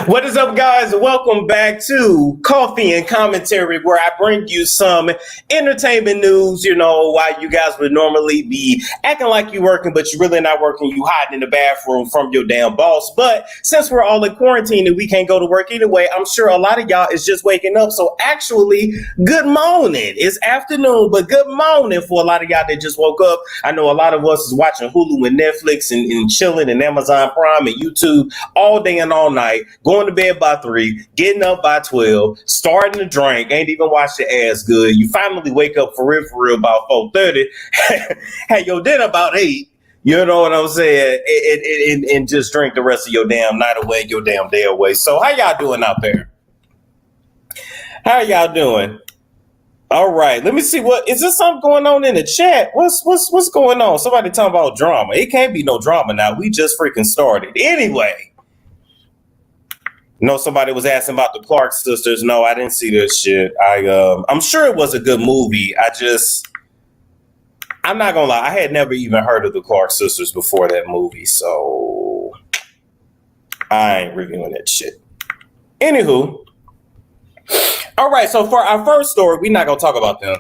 What is up, guys? Welcome back to Coffee and Commentary, where I bring you some entertainment news, while you guys would normally be acting like you're working, but you're really not working. You hiding in the bathroom from your damn boss. But since we're all in quarantine and we can't go to work anyway, I'm sure a lot of y'all is just waking up. So actually, good morning. It's afternoon, but good morning for a lot of y'all that just woke up. I know a lot of us is watching Hulu and Netflix and chilling and Amazon Prime and YouTube all day and all night, going to bed by 3, getting up by 12, starting to drink, ain't even washed your ass good. You finally wake up for real about 4:30, had your dinner about 8, you know what I'm saying, and just drink the rest of your damn night away, your damn day away. So how y'all doing out there? How y'all doing? All right, let me see. What is this? Something going on in the chat? What's going on? Somebody talking about drama. It can't be no drama now. We just freaking started. Anyway, somebody was asking about the Clark sisters. No, I didn't see this shit. I'm sure it was a good movie. I'm not gonna lie. I had never even heard of the Clark sisters before that movie, so I ain't reviewing that shit. Anywho. All right, so for our first story, we're not going to talk about them.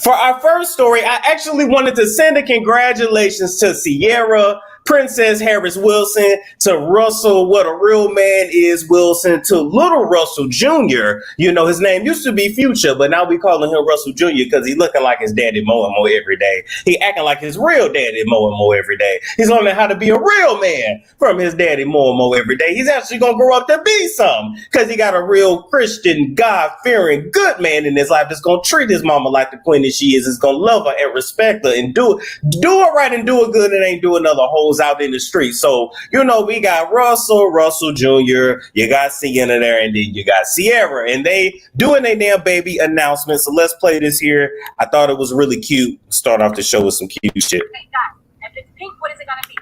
For our first story, I actually wanted to send a congratulations to Ciara, Princess Harris Wilson, to Russell, what a real man is Wilson, to little Russell Jr. His name used to be Future, but now we calling him Russell Jr. because he looking like his daddy more and more every day. He acting like his real daddy more and more every day. He's learning how to be a real man from his daddy more and more every day. He's actually going to grow up to be something because he got a real Christian, God-fearing, good man in his life that's going to treat his mama like the queen that she is going to love her and respect her and do it right and do it good and ain't do another whole out in the street. So, we got Russell Jr., you got Sienna there, and then you got Ciara, and they doing their damn baby announcement. So let's play this here. I thought it was really cute. Start off the show with some cute shit. Okay, guys, if it's pink, what is it gonna be?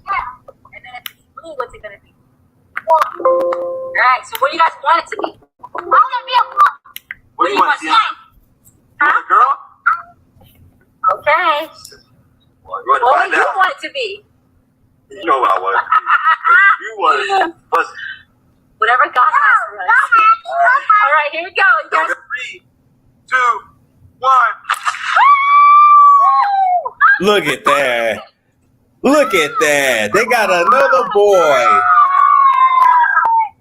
Yeah. And then if it's blue, what's it gonna be? All right, so what do you guys want it to be? I want it to be a boy. What do you want to be? Huh? A girl? Okay. What do you want it to be? You know what I want. You want it. Whatever God has for us. All right, here we go. You guys. 3, 2, 1. Look at that. Look at that. They got another boy.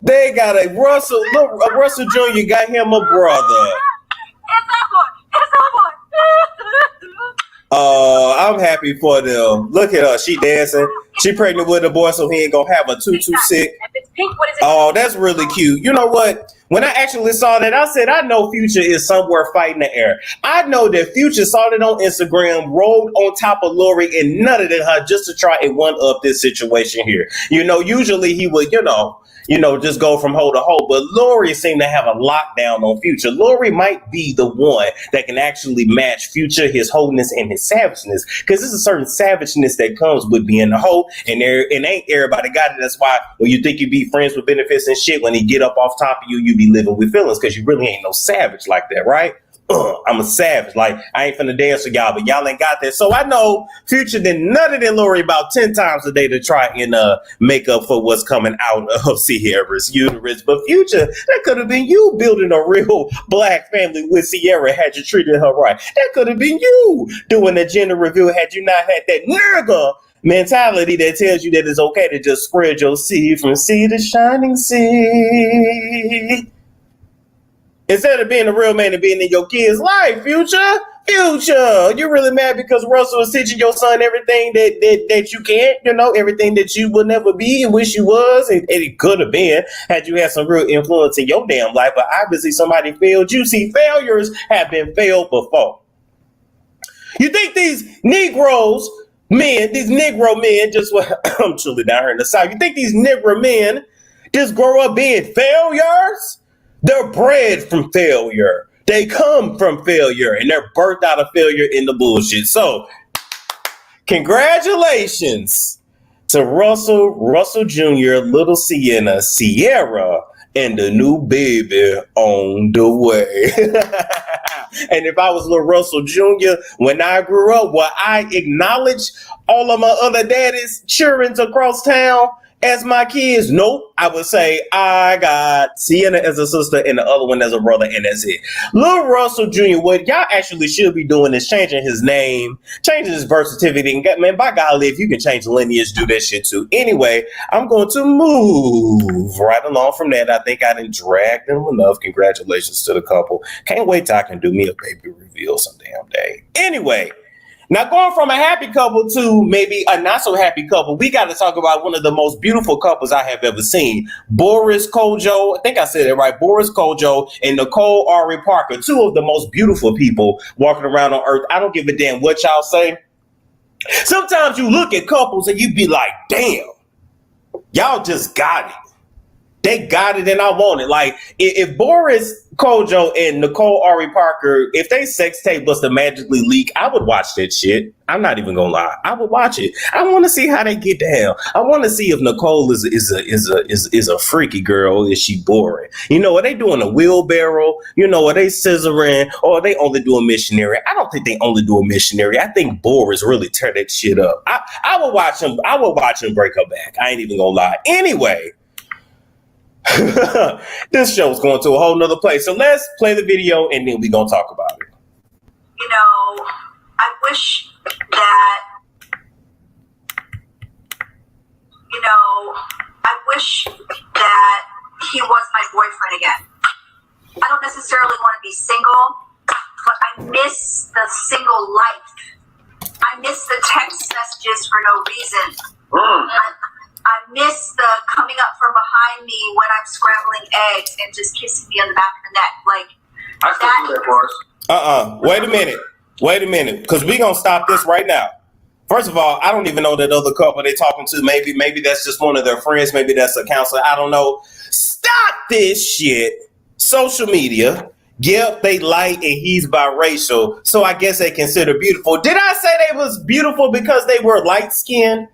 They got a Russell Jr. got him a brother. It's a boy. Oh, I'm happy for them. Look at her. She dancing. She pregnant with a boy, so he ain't gonna have a tutu sick. If it's pink, what is it? Oh, that's really cute. You know what? When I actually saw that, I said, I know Future is somewhere fighting the air. I know that Future saw it on Instagram, rolled on top of Lori and nutted at her just to try and one-up this situation here. Usually he would, just go from hole to hole. But Lori seemed to have a lockdown on Future. Lori might be the one that can actually match Future, his wholeness and his savageness. Because there's a certain savageness that comes with being a hoe. And ain't everybody got it. That's why when you think you be friends with benefits and shit, when he get up off top of you, you be living with feelings. Because you really ain't no savage like that, right? I'm a savage. Like, I ain't finna dance with y'all, but y'all ain't got that. So I know Future done nutted in Lori about 10 times a day to try and make up for what's coming out of Ciara's uterus. But Future, that could have been you building a real black family with Ciara had you treated her right. That could have been you doing a gender reveal had you not had that nigga mentality that tells you that it's okay to just spread your seed from sea to shining sea. Instead of being a real man and being in your kid's life, Future, you're really mad because Russell is teaching your son everything that you can't, everything that you will never be and wish you was, and it could have been had you had some real influence in your damn life, but obviously somebody failed you. See, failures have been failed before. You think these Negro men, just, I'm truly down here in the South, you think these Negro men just grow up being failures? They're bred from failure. They come from failure, and they're birthed out of failure in the bullshit. So, congratulations to Russell Jr., little Sienna, Ciara, and the new baby on the way. And if I was little Russell Jr., when I grew up, will I acknowledge all of my other daddies' children across town as my kids? Nope. I would say I got Ciara as a sister and the other one as a brother, and that's it. Lil Russell Jr., what y'all actually should be doing is changing his name, changing his birth certificate, and man, by golly, if you can change lineage, do that shit too. Anyway, I'm going to move right along from that. I think I done dragged them enough. Congratulations to the couple. Can't wait till I can do me a baby reveal some damn day. Anyway, now going from a happy couple to maybe a not so happy couple, we got to talk about one of the most beautiful couples I have ever seen. Boris Kodjoe, I think I said it right, Boris Kodjoe and Nicole Ari Parker, two of the most beautiful people walking around on earth. I don't give a damn what y'all say. Sometimes you look at couples and you be like, damn, y'all just got it. They got it and I want it. Like, if Boris Kodjoe and Nicole Ari Parker, if they sex tape was to magically leak, I would watch that shit. I'm not even gonna lie. I would watch it. I want to see how they get down. I want to see if Nicole is a freaky girl. Is she boring? You know, are they doing a wheelbarrow? You know, are they scissoring? Or are they only doing missionary? I don't think they only do a missionary. I think Boris really tear that shit up. I would watch him. I would watch him break her back. I ain't even gonna lie. Anyway. This show's going to a whole nother place. So let's play the video and then we're going to talk about it. You know, I wish that, he was my boyfriend again. I don't necessarily want to be single, but I miss the single life. I miss the text messages for no reason. I miss the coming up from behind me when I'm scrambling eggs and just kissing me on the back of the neck. Like, I still do that, Boris. Wait a minute. Because we're going to stop this right now. First of all, I don't even know that other couple they're talking to. Maybe that's just one of their friends. Maybe that's a counselor. I don't know. Stop this shit. Social media. Yep, they light and he's biracial. So I guess they consider beautiful. Did I say they was beautiful because they were light skinned?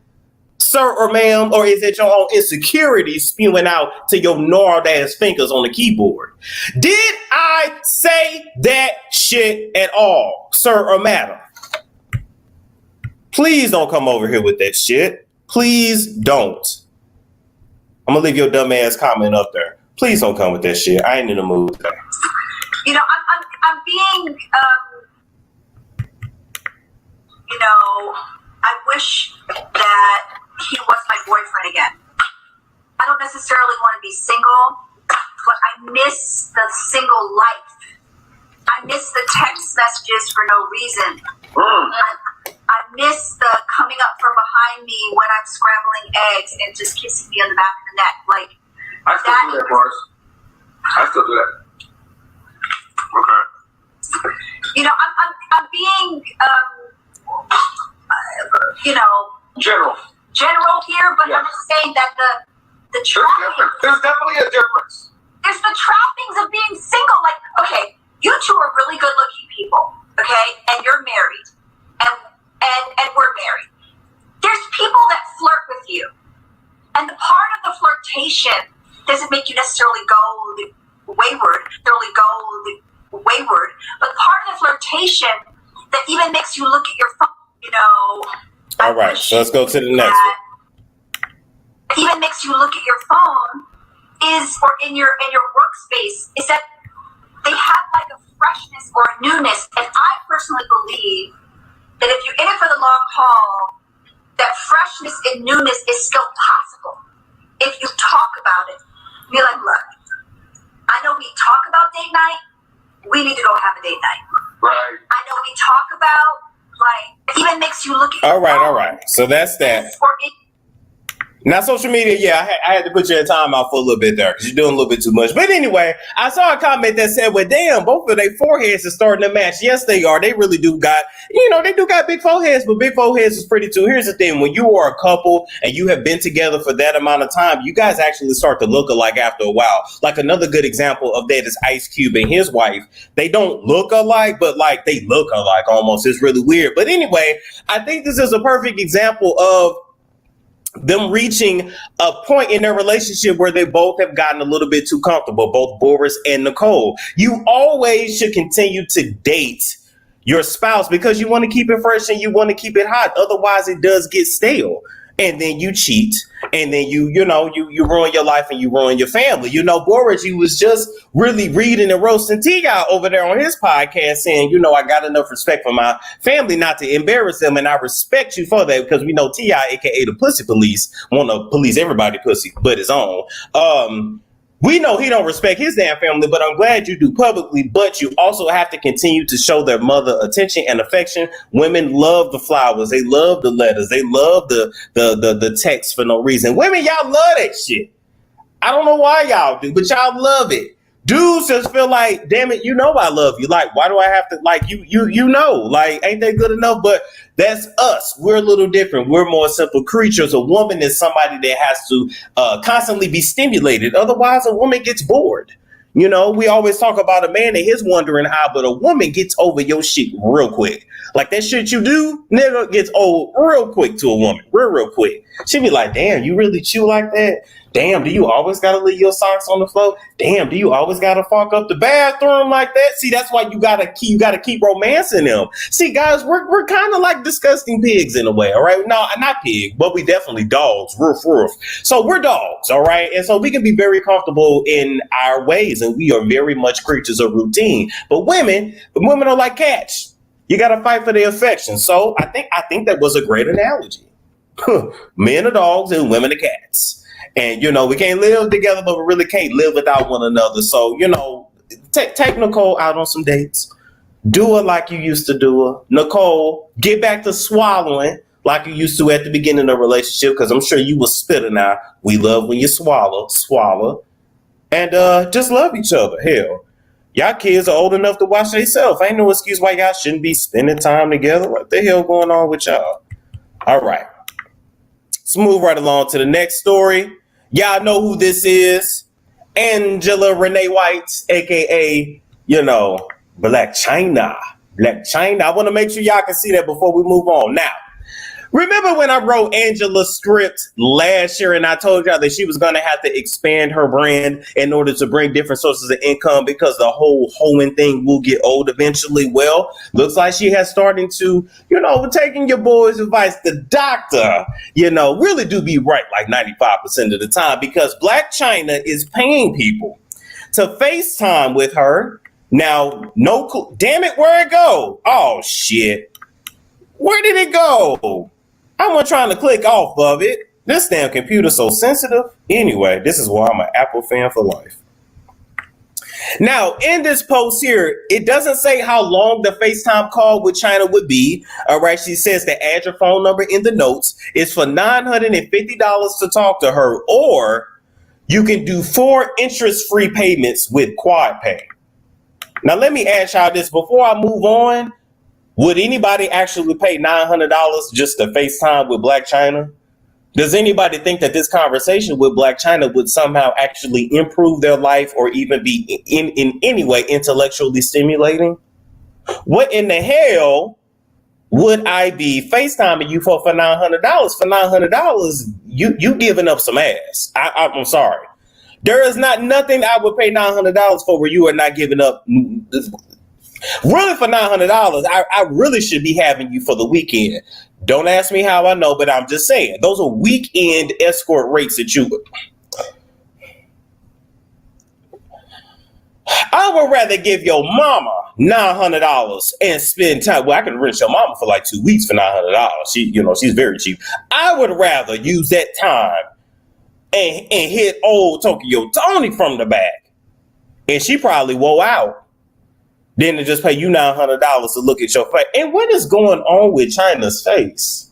Sir or ma'am, or is it your own insecurity spewing out to your gnarled ass fingers on the keyboard? Did I say that shit at all, sir or madam? Please don't come over here with that shit. Please don't. I'm gonna leave your dumb ass comment up there. Please don't come with that shit. I ain't in the mood today. You know, I'm being, I wish that he was my boyfriend again. I don't necessarily want to be single, but I miss the single life. I miss the text messages for no reason. I miss the coming up from behind me when I'm scrambling eggs and just kissing me on the back of the neck. Like, I still do that, Boris. I still do that. Okay. You know, I'm being, general here, but I'm just saying that the trappings. There's definitely a difference. There's the trappings of being single. Like, okay, you two are really good-looking people, okay, and you're married, and we're married. There's people that flirt with you, and the part of the flirtation doesn't make you necessarily go wayward, but the part of the flirtation that even makes you look at your phone, All right, so let's go to the next one. Even makes you look at your phone or in your workspace is that they have like a freshness or a newness, and I personally believe that if you're in it for the long haul, that freshness and newness is still possible if you talk about it. Be like, look, I know we talk about date night. We need to go have a date night. Right. I know we talk about, like, it even makes you look at all right. So that's that. Now, social media, yeah, I had to put you in timeout for a little bit there because you're doing a little bit too much. But anyway, I saw a comment that said, well, damn, both of their foreheads are starting to match. Yes, they are. They really do got, they do got big foreheads, but big foreheads is pretty too. Here's the thing. When you are a couple and you have been together for that amount of time, you guys actually start to look alike after a while. Like another good example of that is Ice Cube and his wife. They don't look alike, but like they look alike almost. It's really weird. But anyway, I think this is a perfect example of them reaching a point in their relationship where they both have gotten a little bit too comfortable, both Boris and Nicole. You always should continue to date your spouse because you want to keep it fresh and you want to keep it hot. Otherwise, it does get stale. And then you cheat and then you ruin your life and you ruin your family. Boris, you was just really reading and roasting T.I. over there on his podcast saying, I got enough respect for my family not to embarrass them, and I respect you for that because we know T.I., aka the pussy police, want to police everybody pussy but his own. We know he don't respect his damn family, but I'm glad you do publicly. But you also have to continue to show their mother attention and affection. Women love the flowers. They love the letters. They love the text for no reason. Women, y'all love that shit. I don't know why y'all do, but y'all love it. Dudes just feel like, damn it, I love you. Like, why do I have to, like, like, ain't that good enough? But that's us. We're a little different. We're more simple creatures. A woman is somebody that has to constantly be stimulated. Otherwise, a woman gets bored. We always talk about a man and his wondering how, but a woman gets over your shit real quick. Like that shit you do, nigga, gets old real quick to a woman. Real quick. She be like, damn, you really chew like that? Damn, do you always gotta leave your socks on the floor? Damn, do you always gotta fuck up the bathroom like that? See, that's why you gotta keep romancing them. See, guys, we're kind of like disgusting pigs in a way, all right? No, not pig, but we definitely dogs. Roof. So we're dogs, all right? And so we can be very comfortable in our ways, and we are very much creatures of routine. But women are like cats. You gotta fight for their affection. So I think that was a great analogy. Men are dogs and women are cats. And, we can't live together, but we really can't live without one another. So, take Nicole out on some dates. Do her like you used to do her. Nicole, get back to swallowing like you used to at the beginning of the relationship, because I'm sure you was spitting out. We love when you swallow. And just love each other. Hell, y'all kids are old enough to watch themselves. Ain't no excuse why y'all shouldn't be spending time together. What the hell going on with y'all? All right. Let's move right along to the next story. Y'all know who this is. Angela Renee White, a.k.a., Blac Chyna. Blac Chyna. I want to make sure y'all can see that before we move on. Now, remember when I wrote Angela's script last year and I told y'all that she was going to have to expand her brand in order to bring different sources of income because the whole hoeing thing will get old eventually? Well, looks like she has started to, taking your boy's advice, the doctor, really do be right like 95% of the time, because Blac Chyna is paying people to FaceTime with her. Now, damn it, where'd it go? Oh, shit. Where did it go? I wasn't trying to click off of it. This damn computer's so sensitive. Anyway, this is why I'm an Apple fan for life. Now, in this post here, it doesn't say how long the FaceTime call with Chyna would be. All right, she says to add your phone number in the notes. It's for $950 to talk to her, or you can do 4 interest-free payments with Quad Pay. Now, let me ask y'all this before I move on. Would anybody actually pay $900 just to FaceTime with Blac Chyna? Does anybody think that this conversation with Blac Chyna would somehow actually improve their life or even be in any way intellectually stimulating? What in the hell would I be FaceTiming you for $900? For $900, you giving up some ass. I'm sorry. There is nothing I would pay $900 for where you are not giving up. Really, for $900, I really should be having you for the weekend. Don't ask me how I know, but I'm just saying. Those are weekend escort rates that you would. I would rather give your mama $900 and spend time. Well, I can rent your mama for like 2 weeks for $900. She's very cheap. I would rather use that time and hit old Tokyo Tony from the back, and she probably woe out, than to just pay you $900 to look at your face. And what is going on with Chyna's face?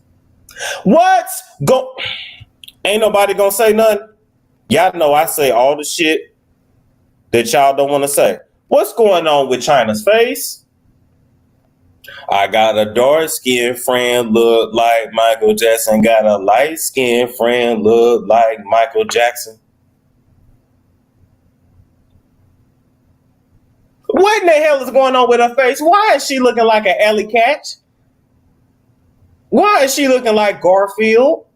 Ain't nobody gonna say nothing. Y'all know I say all the shit that y'all don't want to say. What's going on with Chyna's face? I got a dark-skinned friend look like Michael Jackson. Got a light-skinned friend look like Michael Jackson. What in the hell is going on with her face? Why is she looking like an alley cat? Why is she looking like Garfield?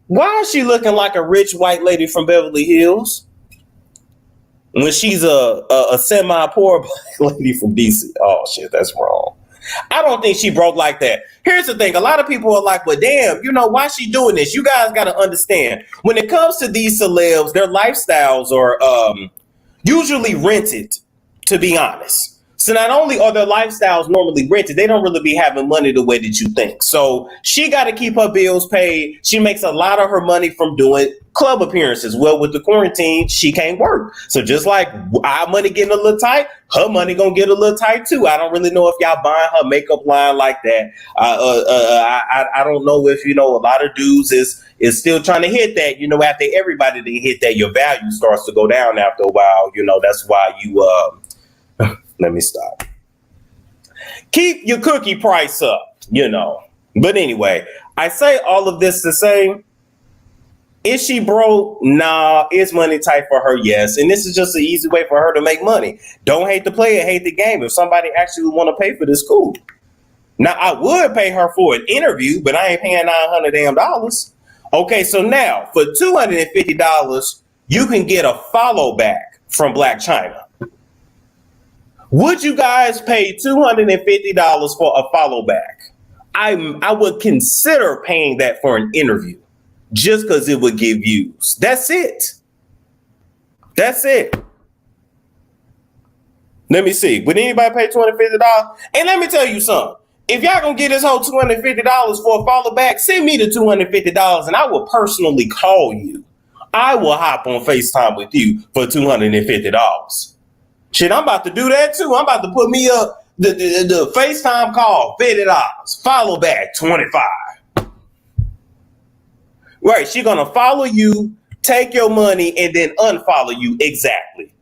Why is she looking like a rich white lady from Beverly Hills when she's a semi-poor black lady from DC? Oh, shit, that's wrong. I don't think she broke like that. Here's the thing. A lot of people are like, well, damn, why she doing this? You guys got to understand. When it comes to these celebs, their lifestyles are usually rented, to be honest. So not only are their lifestyles normally rented, they don't really be having money the way that you think. So she got to keep her bills paid. She makes a lot of her money from doing club appearances. Well, with the quarantine, she can't work. So just like our money getting a little tight, her money gonna get a little tight too. I don't really know if y'all buying her makeup line like that. I don't know if a lot of dudes is still trying to hit that. After everybody didn't hit that, your value starts to go down after a while. That's why you let me stop. Keep your cookie price up. But anyway, I say all of this to say, is she broke? Nah. Is money tight for her? Yes. And this is just an easy way for her to make money. Don't hate the player, hate the game. If somebody actually want to pay for this, cool. Now, I would pay her for an interview, but I ain't paying $900 damn. Okay, so now for $250, you can get a follow back from Blac Chyna. Would you guys pay $250 for a follow back? I would consider paying that for an interview just because it would give views. That's it. That's it. Let me see. Would anybody pay $250? And let me tell you something. If y'all gonna get this whole $250 for a follow back, send me the $250 and I will personally call you. I will hop on FaceTime with you for $250. Shit, I'm about to do that too. I'm about to put me up the FaceTime call, $50. Follow back, $25. Right, she gonna follow you, take your money, and then unfollow you. Exactly.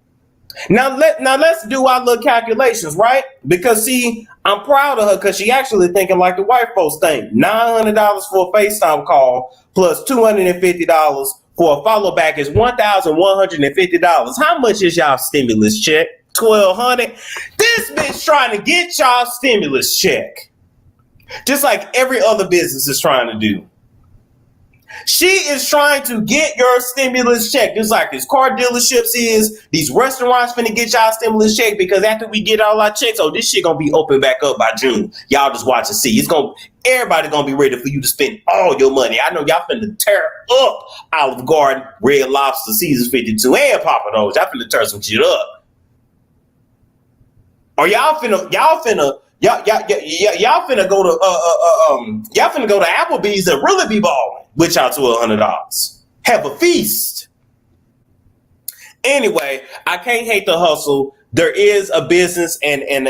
Now let's do our little calculations, right? Because see, I'm proud of her because she actually thinking like the white folks think. $900 for a FaceTime call plus $250 for a follow back is $1,150. How much is y'all stimulus check? $1,200. This bitch trying to get y'all stimulus check, just like every other business is trying to do. She is trying to get your stimulus check, just like these car dealerships is. These restaurants finna get y'all stimulus check because after we get all our checks, this shit gonna be open back up by June. Y'all just watch and see. Everybody gonna be ready for you to spend all your money. I know y'all finna tear up Olive Garden, Red Lobster, Caesars 52, and Papa Do's. Y'all finna tear some shit up. Or y'all finna go to y'all finna go to Applebee's and really be balling with y'all $1,200. Have a feast. Anyway, I can't hate the hustle. There is a business and an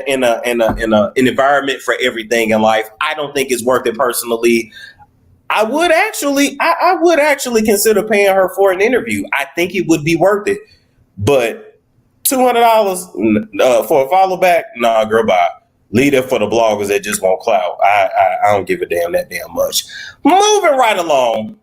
environment for everything in life. I don't think it's worth it personally. I would actually consider paying her for an interview. I think it would be worth it. But $200 for a follow back? Nah, girl, bye. Leave it for the bloggers that just want clout. I don't give a damn that damn much. Moving right along.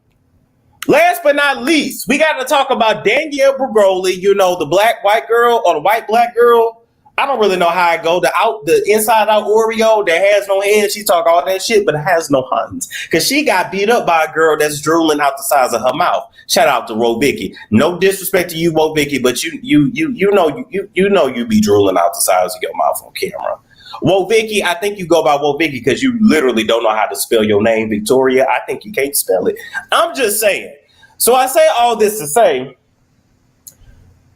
Last but not least, we got to talk about Danielle Bregoli, the white girl or the white black girl. I don't really know how I go. The inside out Oreo that has no hands. She talk all that shit, but it has no hands. Because she got beat up by a girl that's drooling out the sides of her mouth. Shout out to Ro Vicky. No disrespect to you, Ro Vicky, but you be drooling out the sides of your mouth on camera. Wo Vicky, I think you go by Wo Vicky because you literally don't know how to spell your name, Victoria. I think you can't spell it. I'm just saying. So I say all this to say,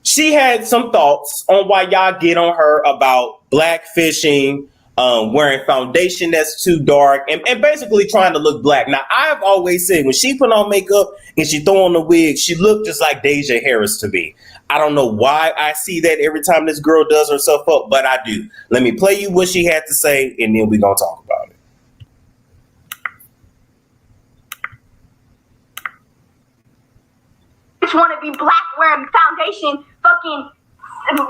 she had some thoughts on why y'all get on her about blackfishing, wearing foundation that's too dark, and basically trying to look black. Now, I've always said when she put on makeup and she throw on the wig, she looked just like Deja Harris to me. I don't know why I see that every time this girl does herself up, but I do. Let me play you what she had to say, and then we're going to talk about it. Just want to be black wearing foundation, fucking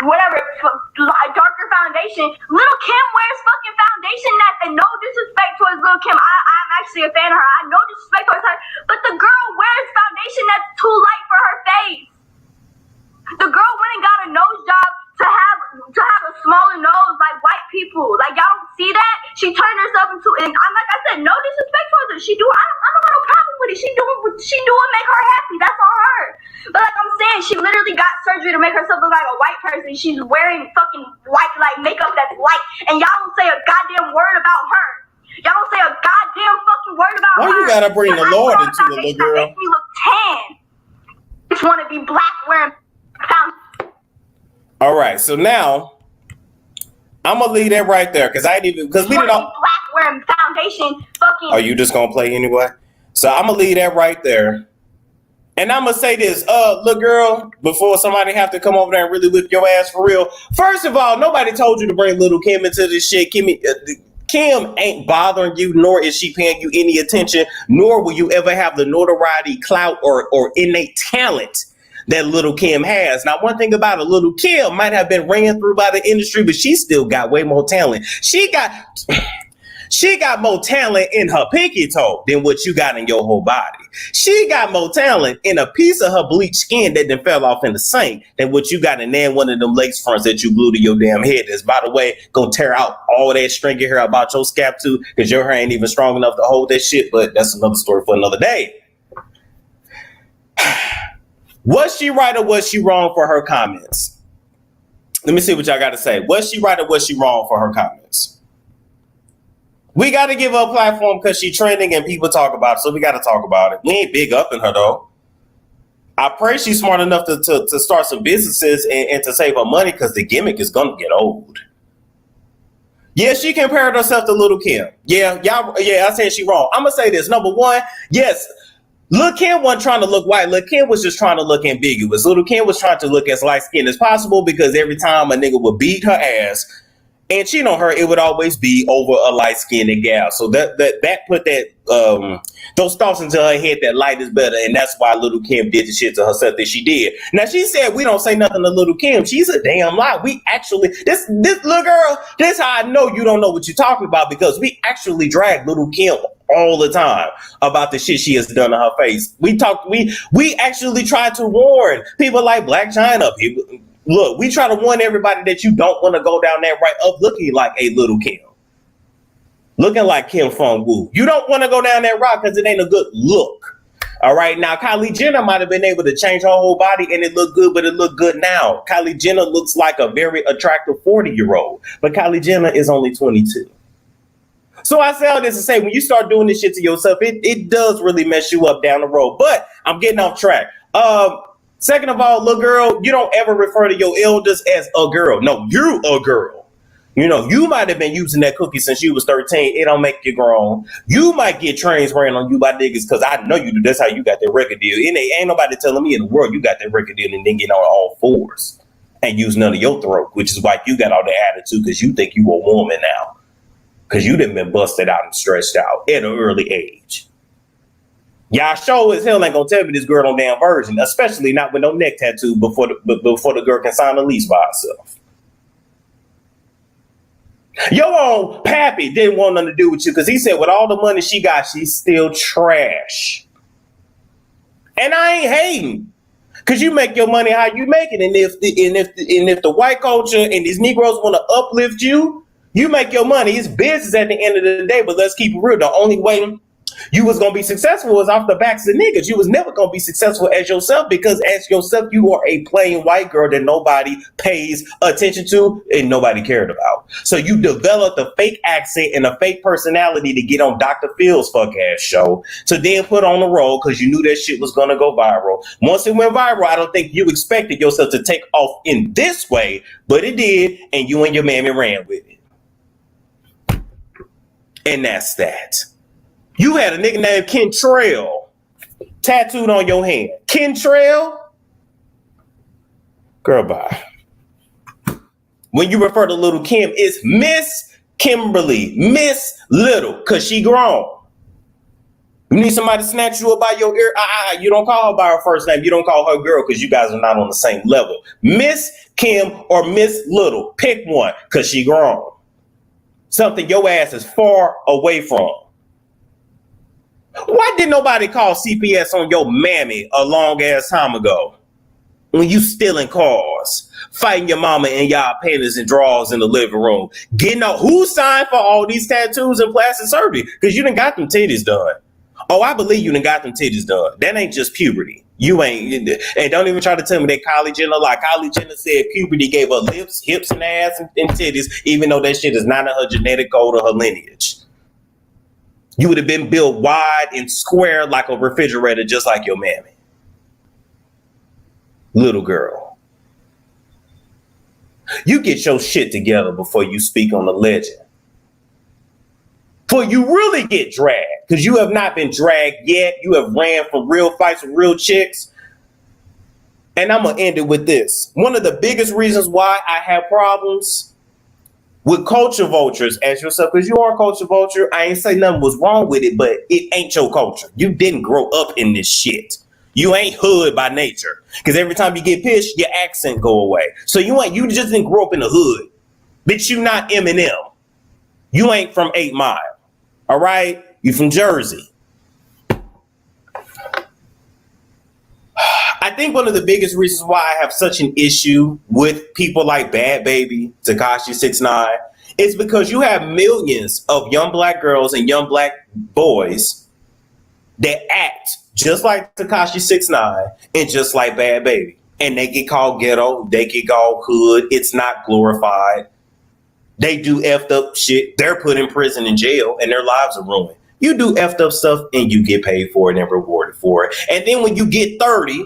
whatever, darker foundation. Little Kim wears fucking foundation and no disrespect towards Little Kim. I'm actually a fan of her. I no disrespect towards her, but the girl wears foundation that's too light for her face. The girl went and got a nose job to have a smaller nose like white people. Like, y'all don't see that? She turned herself into, and I'm like I said, no disrespect towards her. She do, I don't have no problem with it. She do what make her happy. That's on her. But like I'm saying, she literally got surgery to make herself look like a white person. She's wearing fucking white, like makeup that's white, and y'all don't say a goddamn word about her. Y'all don't say a goddamn fucking word about her. Why you gotta bring the Lord into it, little girl? That makes me look tan. Just want to be black wearing foundation. All right, so now I'm gonna leave that right there because I didn't even because we didn't know. Black wearing foundation, fucking. Are you just gonna play anyway? So I'm gonna leave that right there, and I'm gonna say this, look, girl, before somebody have to come over there and really whip your ass for real. First of all, nobody told you to bring little Kim into this shit. Kim ain't bothering you, nor is she paying you any attention, nor will you ever have the notoriety, clout, or innate talent that little Kim has. Now, one thing about a little Kim might have been ran through by the industry, but she still got way more talent. She got more talent in her pinky toe than what you got in your whole body. She got more talent in a piece of her bleached skin that then fell off in the sink than what you got in there one of them lace fronts that you glue to your damn head. That's, by the way, gonna tear out all that stringy hair about your scalp too, because your hair ain't even strong enough to hold that shit, but that's another story for another day. Was she right or was she wrong for her comments? Let me see what y'all got to say. Was she right or was she wrong for her comments? We got to give her a platform because she's trending and people talk about it, so we got to talk about it. We ain't big up in her, though. I pray she's smart enough to start some businesses and to save her money because the gimmick is going to get old. Yeah, she compared herself to Little Kim. Yeah, I said she wrong. I'm going to say this. Number one, yes, Lil' Kim wasn't trying to look white. Lil' Kim was just trying to look ambiguous. Lil' Kim was trying to look as light-skinned as possible because every time a nigga would beat her ass and cheat on her, it would always be over a light-skinned gal. So that put that those thoughts into her head that light is better, and that's why Little Kim did the shit to herself that she did. Now she said we don't say nothing to Little Kim. She's a damn lie. We actually this little girl. This how I know you don't know what you're talking about because we actually drag Little Kim all the time about the shit she has done to her face. We actually try to warn people like Blac Chyna. People. Look, we try to warn everybody that you don't want to go down that right of looking like a Little Kim. Looking like Kim Fong Woo. You don't want to go down that route because it ain't a good look. All right. Now, Kylie Jenner might have been able to change her whole body and it looked good, but it looked good now. Kylie Jenner looks like a very attractive 40-year-old, but Kylie Jenner is only 22. So I say all this to say, when you start doing this shit to yourself, it does really mess you up down the road. But I'm getting off track. Second of all, little girl, you don't ever refer to your elders as a girl. No, you're a girl. You know, you might have been using that cookie since you was 13. It don't make you grown. You might get trains ran on you by niggas because I know you do. That's how you got that record deal. And ain't nobody telling me in the world you got that record deal and then get on all fours and use none of your throat, which is why you got all the attitude because you think you a woman now because you done been busted out and stretched out at an early age. Y'all sure as hell ain't gonna tell me this girl on damn virgin, especially not with no neck tattoo before the girl can sign a lease by herself. Your own pappy didn't want nothing to do with you because he said with all the money she got, she's still trash. And I ain't hating because you make your money how you make it, and if the white culture and these Negroes want to uplift you, you make your money. It's business at the end of the day. But let's keep it real. The only way you was gonna be successful was off the backs of niggas. You was never gonna be successful as yourself because as yourself, you are a plain white girl that nobody pays attention to and nobody cared about. So you developed a fake accent and a fake personality to get on Dr. Phil's fuck ass show to then put on the roll because you knew that shit was gonna go viral. Once it went viral, I don't think you expected yourself to take off in this way, but it did, and you and your mammy ran with it. And that's that. You had a nigga named Kentrell tattooed on your hand. Kentrell? Girl, bye. When you refer to Little Kim, it's Miss Kimberly, Miss Little, because she grown. You need somebody to snatch you up by your ear. You don't call her by her first name. You don't call her girl because you guys are not on the same level. Miss Kim or Miss Little. Pick one because she grown. Something your ass is far away from. Why did nobody call CPS on your mammy a long ass time ago when you stealing cars? house, fighting your mama in y'all panties and drawers in the living room. Getting out. Who signed for all these tattoos and plastic surgery? Because you done got them titties done. Oh, I believe you done got them titties done. That ain't just puberty. You ain't, and don't even try to tell me that Kylie Jenner, like Kylie Jenner said, puberty gave her lips, hips, and ass and titties, even though that shit is not in her genetic code or her lineage. You would have been built wide and square like a refrigerator, just like your mammy. Little girl. You get your shit together before you speak on the legend. Before you really get dragged, because you have not been dragged yet. You have ran from real fights with real chicks. And I'm going to end it with this. One of the biggest reasons why I have problems with culture vultures, ask yourself, because you are a culture vulture. I ain't say nothing was wrong with it, but it ain't your culture. You didn't grow up in this shit. You ain't hood by nature. Because every time you get pissed, your accent go away. So you just didn't grow up in the hood. Bitch, you not Eminem. You ain't from 8 Mile. All right? You from Jersey. I think one of the biggest reasons why I have such an issue with people like Bhad Bhabie, Tekashi 6ix9ine, is because you have millions of young black girls and young black boys that act just like Tekashi 6ix9ine and just like Bhad Bhabie. And they get called ghetto, they get called hood. It's not glorified. They do effed up shit. They're put in prison and jail and their lives are ruined. You do effed up stuff and you get paid for it and rewarded for it. And then when you get 30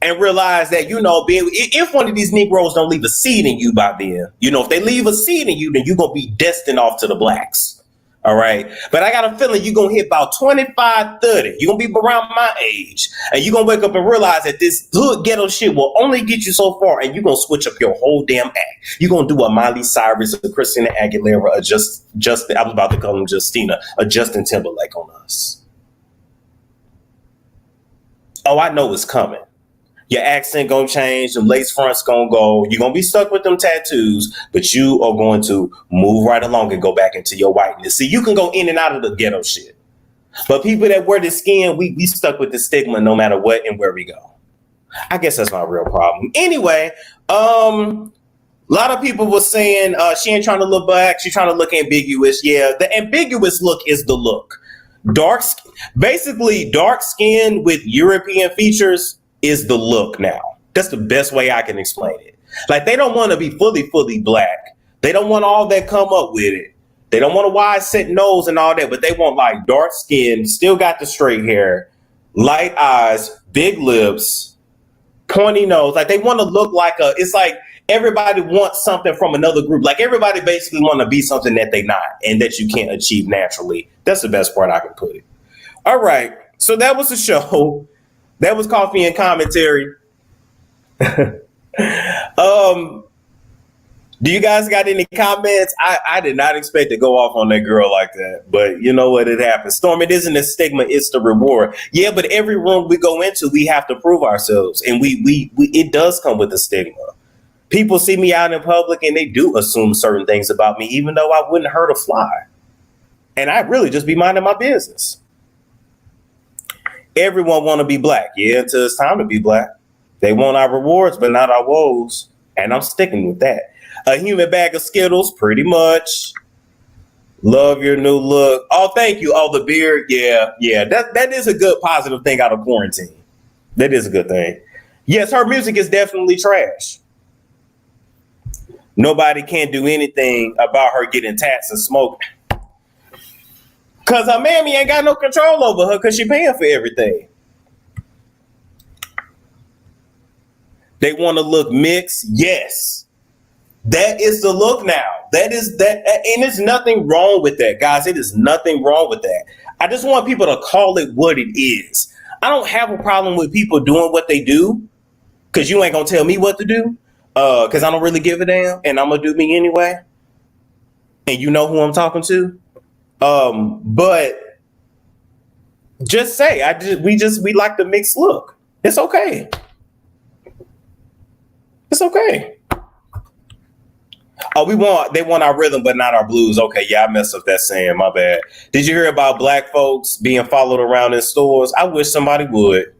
and realize that, if one of these Negroes don't leave a seed in you by then, if they leave a seed in you, then you're going to be destined off to the blacks. All right. But I got a feeling you're going to hit about 25, 30. You're going to be around my age. And you're going to wake up and realize that this hood ghetto shit will only get you so far. And you're going to switch up your whole damn act. You're going to do a Miley Cyrus, a Christina Aguilera, I was about to call him Justina, a Justin Timberlake on us. Oh, I know it's coming. Your accent gonna change, the lace fronts gonna go. You're gonna be stuck with them tattoos, but you are going to move right along and go back into your whiteness. See, you can go in and out of the ghetto shit. But people that wear the skin, we stuck with the stigma no matter what and where we go. I guess that's my real problem. Anyway, a lot of people were saying she ain't trying to look black, she's trying to look ambiguous. Yeah, the ambiguous look is the look. Dark skin with European features is the look now. That's the best way I can explain it. Like, they don't want to be fully black. They don't want all that come up with it. They don't want a wide set nose and all that, but they want like dark skin, still got the straight hair, light eyes, big lips, pointy nose. Like, they want to look like it's like everybody wants something from another group. Like, everybody basically want to be something that they not and that you can't achieve naturally. That's the best part I can put it. All right. So that was the show. That was Coffee and Commentary. Do you guys got any comments? I did not expect to go off on that girl like that, but you know what? It happens. Storm, it isn't a stigma, it's the reward. Yeah, but every room we go into, we have to prove ourselves, and we it does come with a stigma. People see me out in public and they do assume certain things about me, even though I wouldn't hurt a fly. And I really just be minding my business. Everyone want to be black. Yeah, until it's time to be black. They want our rewards, but not our woes. And I'm sticking with that. A human bag of Skittles, pretty much. Love your new look. Oh, thank you. Oh, the beard. Yeah. That is a good positive thing out of quarantine. That is a good thing. Yes, her music is definitely trash. Nobody can do anything about her getting tats and smoking. Because her mammy ain't got no control over her because she paying for everything. They want to look mixed. Yes. That is the look now. That is that. And there's nothing wrong with that, guys. It is nothing wrong with that. I just want people to call it what it is. I don't have a problem with people doing what they do because you ain't going to tell me what to do because I don't really give a damn and I'm going to do me anyway. And you know who I'm talking to. But just say we like the mixed look. It's okay. It's okay. Oh, they want our rhythm, but not our blues. Okay, yeah, I messed up that saying. My bad. Did you hear about black folks being followed around in stores? I wish somebody would.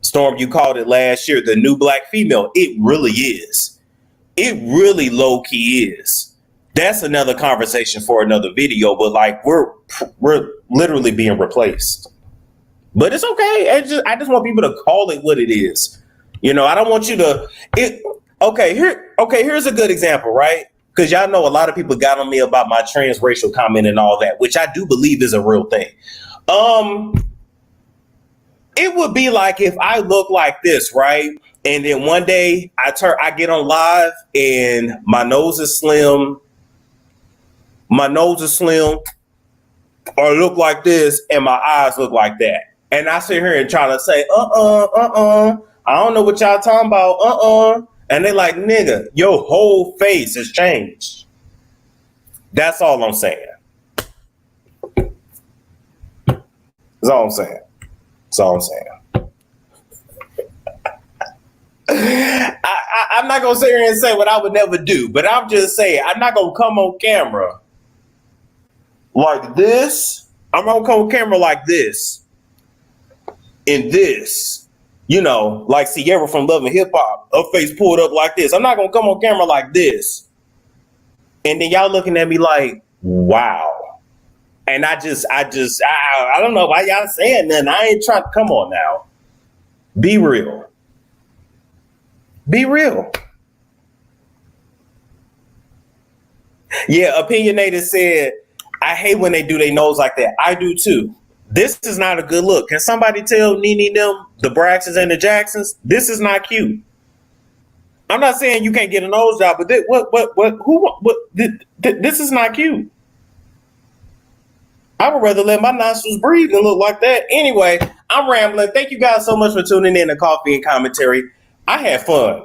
Storm, you called it last year, the new black female. It really is. It really low key is. That's another conversation for another video, but like we're literally being replaced. But it's okay. I just want people to call it what it is. You know, I don't want you to here's a good example, right? Because y'all know a lot of people got on me about my transracial comment and all that, which I do believe is a real thing. It would be like if I look like this, right? And then one day I get on live and my nose is slim, or look like this, and my eyes look like that. And I sit here and try to say, I don't know what y'all talking about, And they like, nigga, your whole face has changed. That's all I'm saying. That's all I'm saying. That's all I'm saying. I'm not going to sit here and say what I would never do, but I'm just saying, I'm not going to come on camera like this. I'm going to come on camera like this. And this, you know, like Ciara from Love and Hip Hop, her face pulled up like this. I'm not going to come on camera like this. And then y'all looking at me like, wow. And I don't know why y'all saying nothing. I ain't trying to, come on now. Be real. Be real. Yeah, Opinionated said, I hate when they do their nose like that. I do too. This is not a good look. Can somebody tell Nene them, the Braxtons and the Jacksons, this is not cute. I'm not saying you can't get a nose job, but this is not cute. I would rather let my nostrils breathe than look like that. Anyway, I'm rambling. Thank you guys so much for tuning in to Coffee and Commentary. I had fun.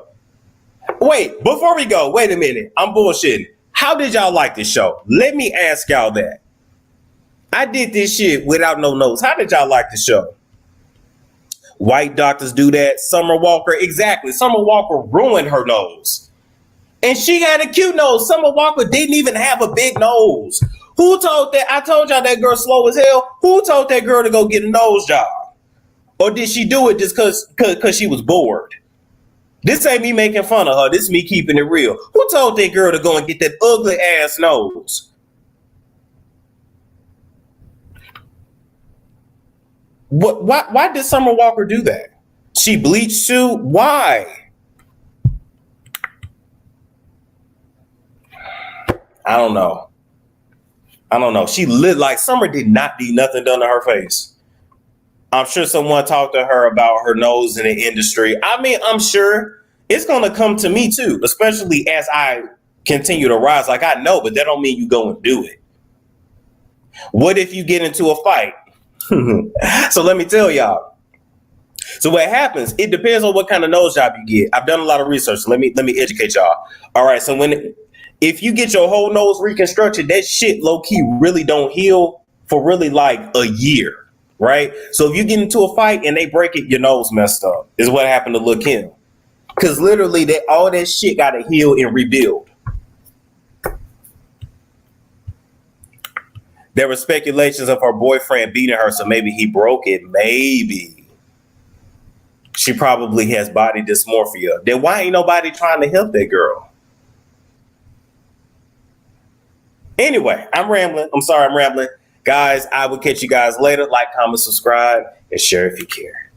Wait, before we go, wait a minute. I'm bullshitting. How did y'all like this show? Let me ask y'all that. I did this shit without no notes. How did y'all like the show? White doctors do that. Summer Walker, exactly. Summer Walker ruined her nose. And she had a cute nose. Summer Walker didn't even have a big nose. Who told that? I told y'all that girl slow as hell. Who told that girl to go get a nose job? Or did she do it just cause she was bored? This ain't me making fun of her. This is me keeping it real. Who told that girl to go and get that ugly ass nose? Why did Summer Walker do that? She bleached too? Why? I don't know. She lit like Summer did not need nothing done to her face. I'm sure someone talked to her about her nose in the industry. I mean, I'm sure it's going to come to me too, especially as I continue to rise. Like I know, but that don't mean you go and do it. What if you get into a fight? So let me tell y'all. So what happens, it depends on what kind of nose job you get. I've done a lot of research. So let me educate y'all. All right. So if you get your whole nose reconstructed, that shit low key really don't heal for really like a year. Right. So if you get into a fight and they break it, your nose messed up is what happened to Lil' Kim. Because literally all that shit got to heal and rebuild. There were speculations of her boyfriend beating her, so maybe he broke it. Maybe. She probably has body dysmorphia. Then why ain't nobody trying to help that girl? Anyway, I'm rambling. I'm sorry I'm rambling. Guys, I will catch you guys later. Like, comment, subscribe, and share if you care.